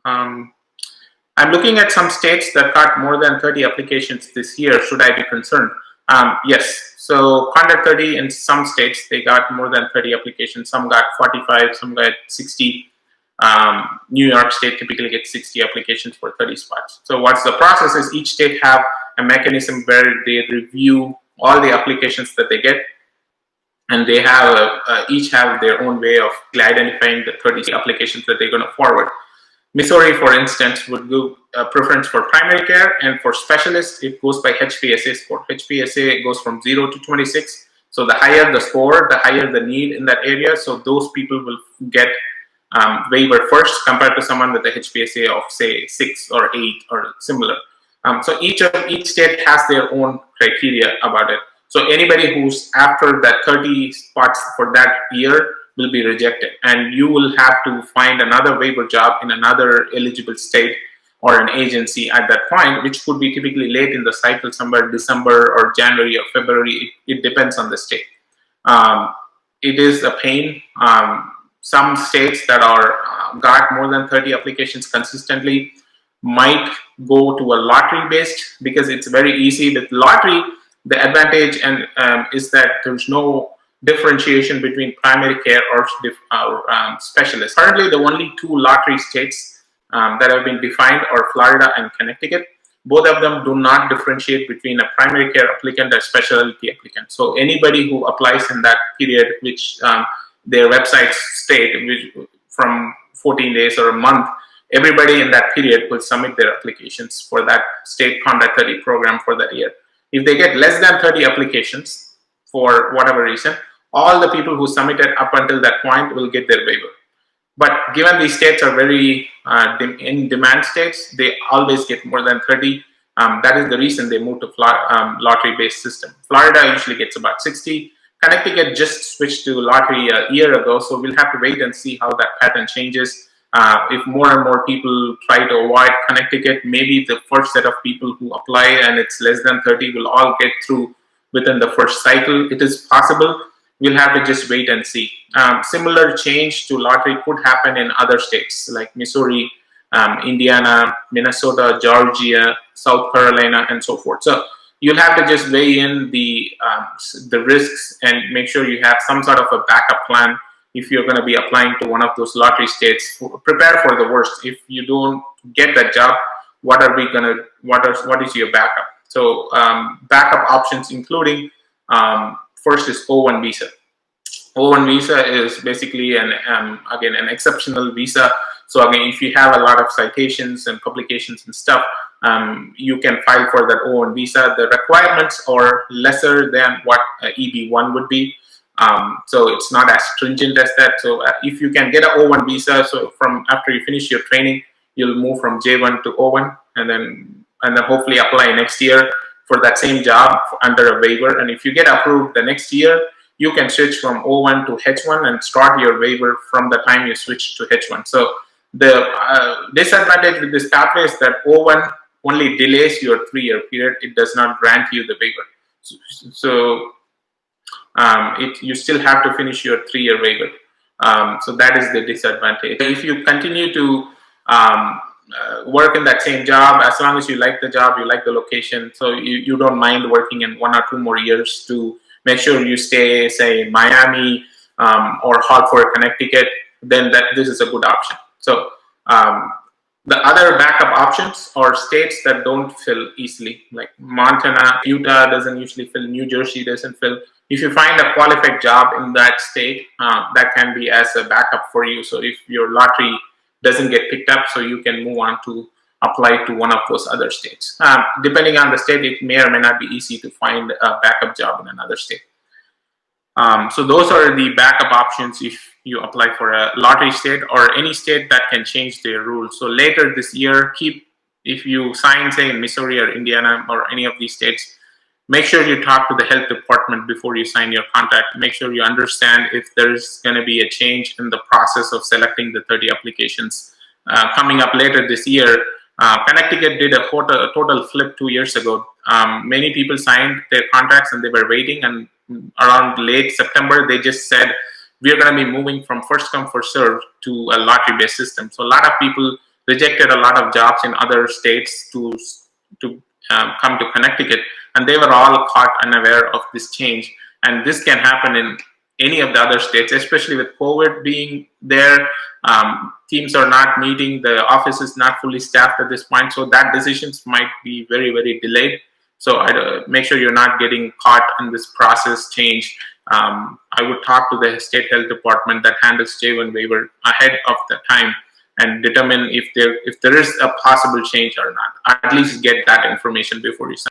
I'm looking at some states that got more than 30 applications this year. Should I be concerned? Yes. So Conduct 30 in some states, they got more than 30 applications. Some got 45, some got 60. New York State typically gets 60 applications for 30 spots. So what's the process is each state have a mechanism where they review all the applications that they get, and they have each have their own way of identifying the 30 applications that they're going to forward. Missouri, for instance, would give a preference for primary care, and for specialists, it goes by HPSA score. HPSA goes from 0 to 26. So the higher the score, the higher the need in that area. So those people will get waiver first compared to someone with a HPSA of say 6 or 8 or similar. So each state has their own criteria about it. So anybody who's after that 30 spots for that year will be rejected, and you will have to find another waiver job in another eligible state or an agency at that point, which could be typically late in the cycle, somewhere December or January or February. It depends on the state. It is a pain. Some states that are got more than 30 applications consistently might go to a lottery based, because it's very easy with lottery. The advantage is that there's no differentiation between primary care or specialists. Currently, the only 2 lottery states that have been defined are Florida and Connecticut. Both of them do not differentiate between a primary care applicant and a specialty applicant. So anybody who applies in that period, which their websites state, which from 14 days or a month, everybody in that period will submit their applications for that state Conduct 30 program for that year. If they get less than 30 applications for whatever reason, all the people who submitted up until that point will get their waiver. But given these states are very in demand states, they always get more than 30. That is the reason they moved to lottery-based system. Florida usually gets about 60. Connecticut just switched to lottery a year ago, so we'll have to wait and see how that pattern changes. If more and more people try to avoid Connecticut, maybe the first set of people who apply and it's less than 30 will all get through within the first cycle. It is possible. We'll have to just wait and see. Similar change to lottery could happen in other states like Missouri, Indiana, Minnesota, Georgia, South Carolina, and so forth. So you'll have to just weigh in the risks and make sure you have some sort of a backup plan. If you're going to be applying to one of those lottery states, prepare for the worst. If you don't get that job, what is your backup? So backup options including first is O1 visa. O1 visa is basically again an exceptional visa. So again, if you have a lot of citations and publications and stuff, you can file for that O1 visa. The requirements are lesser than what EB1 would be. So it's not as stringent as that. So if you can get an O1 visa, so from after you finish your training, you'll move from J1 to O1, and then hopefully apply next year for that same job under a waiver. And if you get approved the next year, you can switch from O1 to H1 and start your waiver from the time you switch to H1. So the disadvantage with this pathway is that O1 only delays your 3-year period. It does not grant you the waiver. So you still have to finish your 3-year waiver. So that is the disadvantage. If you continue to work in that same job, as long as you like the job, you like the location, so you don't mind working in 1 or 2 more years to make sure you stay, say, in Miami or Hartford, Connecticut, then this is a good option. So the other backup options are states that don't fill easily, like Montana. Utah doesn't usually fill. New Jersey doesn't fill. If you find a qualified job in that state, that can be as a backup for you. So if your lottery doesn't get picked up, so you can move on to apply to one of those other states. Depending on the state, it may or may not be easy to find a backup job in another state. So those are the backup options if you apply for a lottery state or any state that can change their rules. So later this year, if you sign, say, in Missouri or Indiana or any of these states, make sure you talk to the health department before you sign your contract. Make sure you understand if there's going to be a change in the process of selecting the 30 applications. Coming up later this year, Connecticut did a total flip 2 years ago. Many people signed their contracts and they were waiting, and around late September, they just said, we're going to be moving from first come, first serve to a lottery-based system. So a lot of people rejected a lot of jobs in other states to come to Connecticut, and they were all caught unaware of this change. And this can happen in any of the other states, especially with COVID being there. Teams are not meeting, the office is not fully staffed at this point, so that decisions might be very, very delayed. So make sure you're not getting caught in this process change. I would talk to the state health department that handles J1 waiver ahead of the time and determine if there is a possible change or not. At least get that information before you sign.